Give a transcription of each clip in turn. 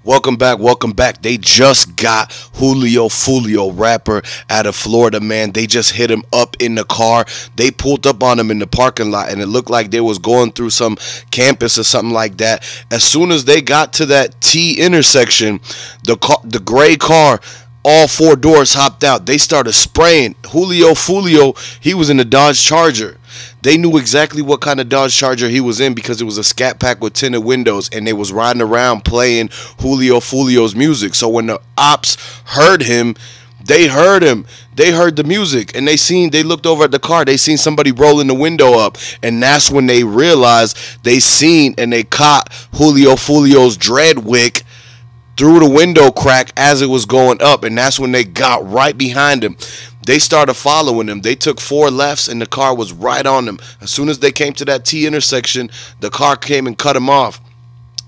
Welcome back, welcome back. They just got Julio Foolio, rapper out of Florida, man. They just hit him up in the car. They pulled up on him in the parking lot, and it looked like they was going through some campus or something like that. As soon as they got to that T intersection, the gray car, all four doors hopped out. They started spraying. Julio Foolio, he was in the Dodge Charger. They knew exactly what kind of Dodge Charger he was in because it was a Scat Pack with tinted windows, and they was riding around playing Julio Foolio's music. So when the ops heard him, they heard him. They heard the music, and they looked over at the car. They seen somebody rolling the window up, and that's when they realized they seen and they caught Julio Foolio's dread wick through the window crack as it was going up, and that's when they got right behind him. They started following him. They took four lefts, and the car was right on them. As soon as they came to that T intersection, the car came and cut him off.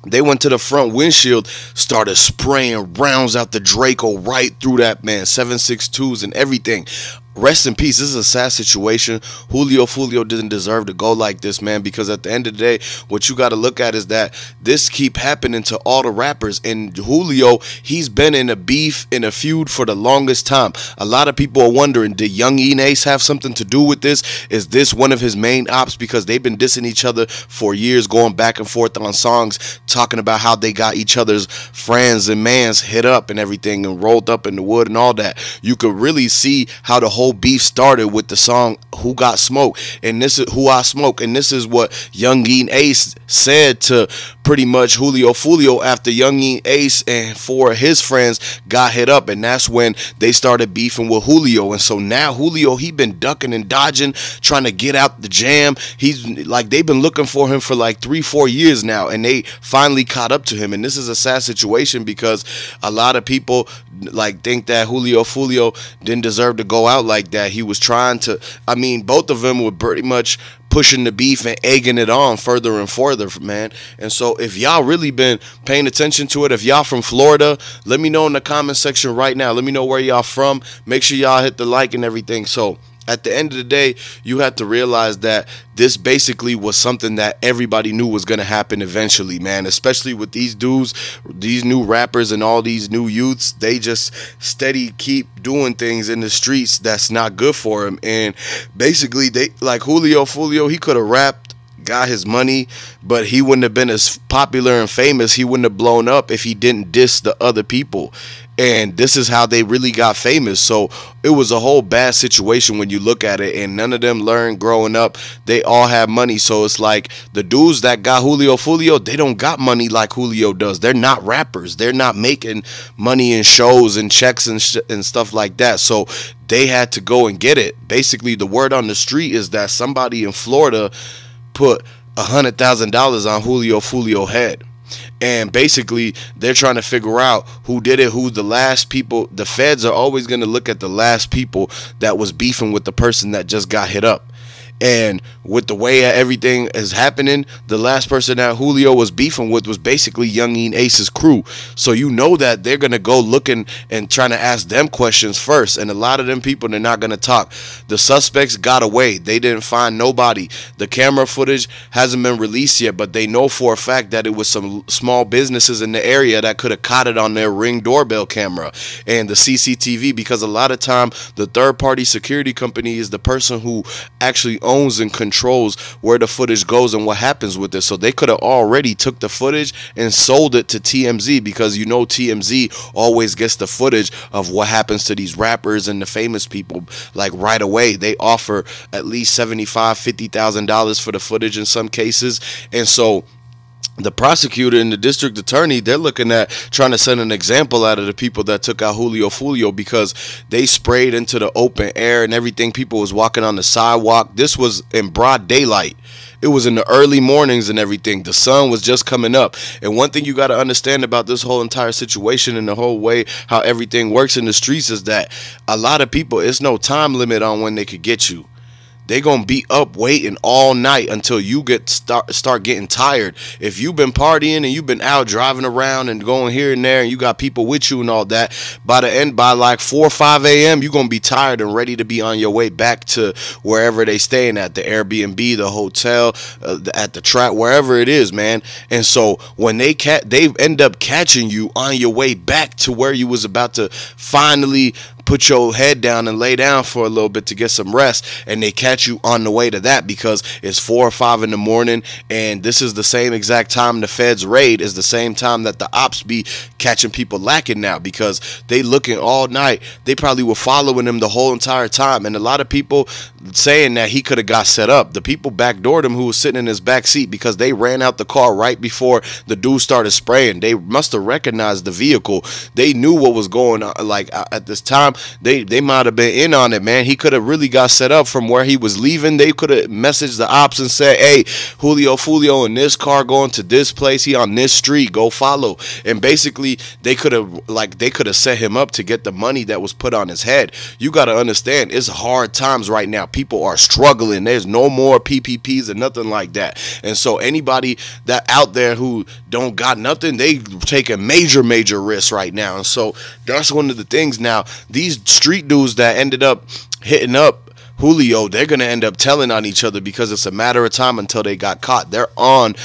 They went to the front windshield, started spraying rounds out the Draco right through that man, 7.62s and everything. Rest in peace. This is a sad situation. Julio Foolio didn't deserve to go like this, man, because at the end of the day, what you got to look at is that this keep happening to all the rappers. And Julio, he's been in a beef, in a feud for the longest time. A lot of people are wondering, did Young Ace have something to do with this? Is this one of his main ops? Because they've been dissing each other for years, going back and forth on songs, talking about how they got each other's friends and mans hit up and everything and rolled up in the wood and all that. You could really see how the whole beef started with the song Who Got Smoke, and this is Who I Smoke, and this is what Young Ace said to pretty much Julio Foolio after Young Ace and four of his friends got hit up, and that's when they started beefing with Julio. And so now Julio, he been ducking and dodging, trying to get out the jam. He's like, they've been looking for him for like 3-4 years now, and they finally caught up to him. And this is a sad situation because a lot of people like think that Julio Foolio didn't deserve to go out like that. He was trying to, I mean, both of them were pretty much pushing the beef and egging it on further and further, man. And so if y'all really been paying attention to it, if y'all from Florida, let me know in the comment section right now. Let me know where y'all from. Make sure y'all hit the like and everything. So at the end of the day, you have to realize that this basically was something that everybody knew was going to happen eventually, man, especially with these dudes, these new rappers and all these new youths. They just steady keep doing things in the streets that's not good for them. And basically, they like Julio Foolio, he could have rapped, got his money, but he wouldn't have been as popular and famous. He wouldn't have blown up if he didn't diss the other people. And this is how they really got famous. So it was a whole bad situation when you look at it, and none of them learned growing up. They all have money. So it's like the dudes that got Julio Foolio, they don't got money like Julio does. They're not rappers. They're not making money in shows and checks and stuff like that. So they had to go and get it. Basically, the word on the street is that somebody in Florida put $100,000 on Julio Foolio head. And basically, they're trying to figure out who did it, who the last people. The feds are always going to look at the last people that was beefing with the person that just got hit up. And with the way everything is happening, the last person that Julio was beefing with was basically Young Ace's crew. So you know that they're going to go looking and trying to ask them questions first. And a lot of them people, they're not going to talk. The suspects got away. They didn't find nobody. The camera footage hasn't been released yet, but they know for a fact that it was some small businesses in the area that could have caught it on their Ring doorbell camera and the CCTV, because a lot of time the third-party security company is the person who actually owns and controls where the footage goes and what happens with it. So they could have already took the footage and sold it to TMZ, because you know TMZ always gets the footage of what happens to these rappers and the famous people like right away. They offer at least $75,000-$50,000 for the footage in some cases. And so the prosecutor and the district attorney, they're looking at trying to set an example out of the people that took out Julio Foolio, because they sprayed into the open air and everything. People was walking on the sidewalk. This was in broad daylight. It was in the early mornings and everything. The sun was just coming up. And one thing you got to understand about this whole entire situation and the whole way how everything works in the streets is that a lot of people, it's no time limit on when they could get you. they gonna be up waiting all night until you start getting tired. If you've been partying and you've been out driving around and going here and there, and you got people with you and all that, by like 4 or 5 a.m. you're gonna be tired and ready to be on your way back to wherever they staying at, the Airbnb, the hotel, at the track, wherever it is, man. And so when they end up catching you on your way back to where you was about to finally put your head down and lay down for a little bit to get some rest, and they catch you on the way to that because it's 4 or 5 in the morning, and this is the same exact time the feds raid, is the same time that the ops be catching people lacking now, because they looking all night. They probably were following him the whole entire time, and a lot of people saying that he could have got set up. The people backdoored him who was sitting in his back seat, because they ran out the car right before the dude started spraying. They must have recognized the vehicle. They knew what was going on. Like, at this time, they might have been in on it, man. He could have really got set up from where he was leaving. They could have messaged the ops and said, hey, Julio Foolio in this car going to this place, he on this street, go follow. And basically they could have set him up to get the money that was put on his head. You got to understand, it's hard times right now. People are struggling. There's no more PPPs or nothing like that. And so anybody that out there who don't got nothing, they taking major risks right now. And so that's one of the things. Now, these street dudes that ended up hitting up Julio, they're going to end up telling on each other, because it's a matter of time until they got caught. They're on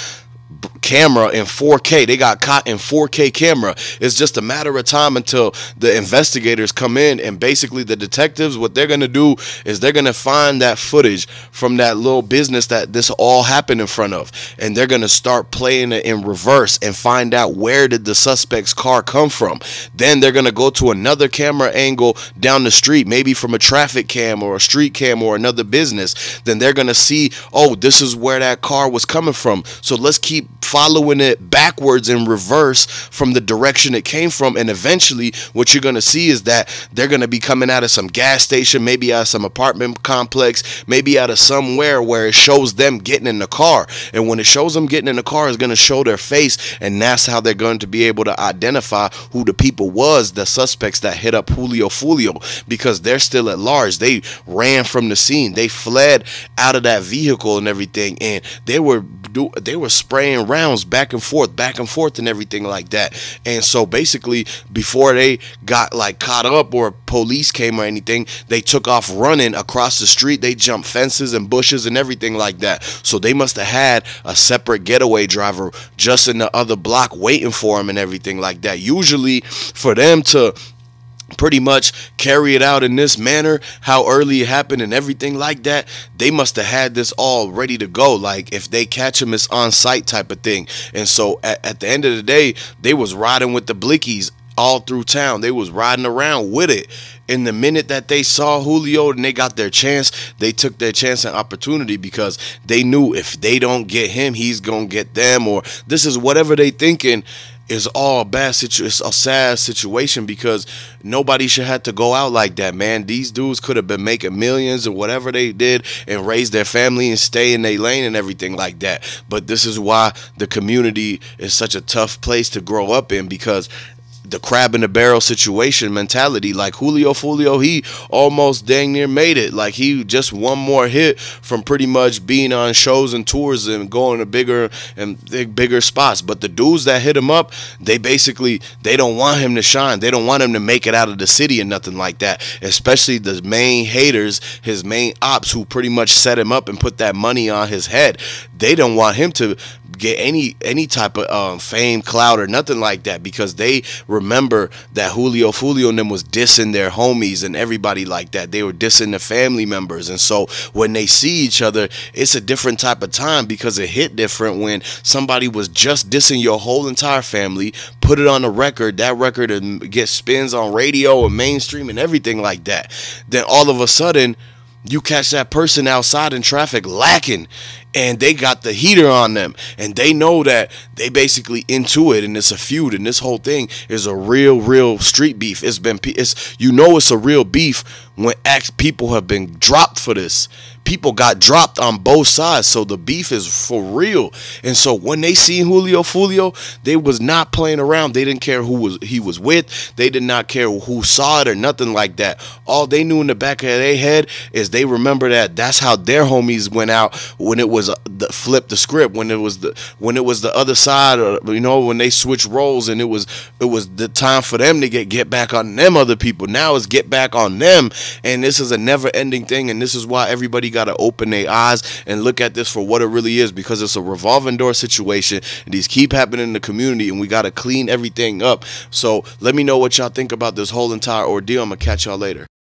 camera in 4K. They got caught in 4K camera. It's just a matter of time until the investigators come in, and basically the detectives, what they're going to do is they're going to find that footage from that little business that this all happened in front of, and they're going to start playing it in reverse and find out where did the suspect's car come from. Then they're going to go to another camera angle down the street, maybe from a traffic cam or a street cam or another business. Then they're going to see, oh, this is where that car was coming from, so let's keep following it backwards in reverse from the direction it came from. And eventually what you're going to see is that they're going to be coming out of some gas station, maybe out of some apartment complex, maybe out of somewhere where it shows them getting in the car. And when it shows them getting in the car, it's going to show their face, and that's how they're going to be able to identify who the people was, the suspects that hit up Julio Foolio, because they're still at large. They ran from the scene. They fled out of that vehicle and everything, and they were spraying rounds back and forth and everything like that. And so basically, before they got like caught up or police came or anything, they took off running across the street. They jumped fences and bushes and everything like that. So they must have had a separate getaway driver just in the other block waiting for him and everything like that. Usually for them to pretty much carry it out in this manner, how early it happened and everything like that, they must have had this all ready to go. Like, if they catch him, it's on site type of thing. And so at the end of the day, they was riding with the blickies all through town. They was riding around with it. In the minute that they saw Julio and they got their chance, they took their chance and opportunity, because they knew if they don't get him, he's gonna get them, or this is whatever they thinking is all it's a sad situation, because nobody should have to go out like that, man. These dudes could have been making millions or whatever they did and raise their family and stay in their lane and everything like that. But this is why the community is such a tough place to grow up in, because the crab in the barrel situation mentality. Like Julio Foolio, he almost dang near made it. Like, he just one more hit from pretty much being on shows and tours and going to bigger spots. But the dudes that hit him up, they don't want him to shine. They don't want him to make it out of the city and nothing like that. Especially the main haters, his main ops, who pretty much set him up and put that money on his head. They don't want him to get any type of fame, clout, or nothing like that, because they remember that Julio Foolio and them was dissing their homies and everybody like that. They were dissing the family members. And so when they see each other, it's a different type of time, because it hit different when somebody was just dissing your whole entire family, put it on a record, that record and get spins on radio and mainstream and everything like that. Then all of a sudden you catch that person outside in traffic lacking, and they got the heater on them, and they know that they basically into it, and it's a feud, and this whole thing is a real street beef. It's a real beef when people have been dropped for this. People got dropped on both sides, so the beef is for real. And so when they seen Julio Foolio, they was not playing around. They didn't care who he was with. They did not care who saw it or nothing like that. All they knew in the back of their head is they remember that's how their homies went out when it was flip the script, when it was the other side, or when they switched roles, and it was the time for them to get back on them other people. Now it's get back on them, and this is a never-ending thing, and this is why everybody got to open their eyes and look at this for what it really is, because it's a revolving door situation, and these keep happening in the community, and we got to clean everything up. So let me know what y'all think about this whole entire ordeal. I'm gonna catch y'all later.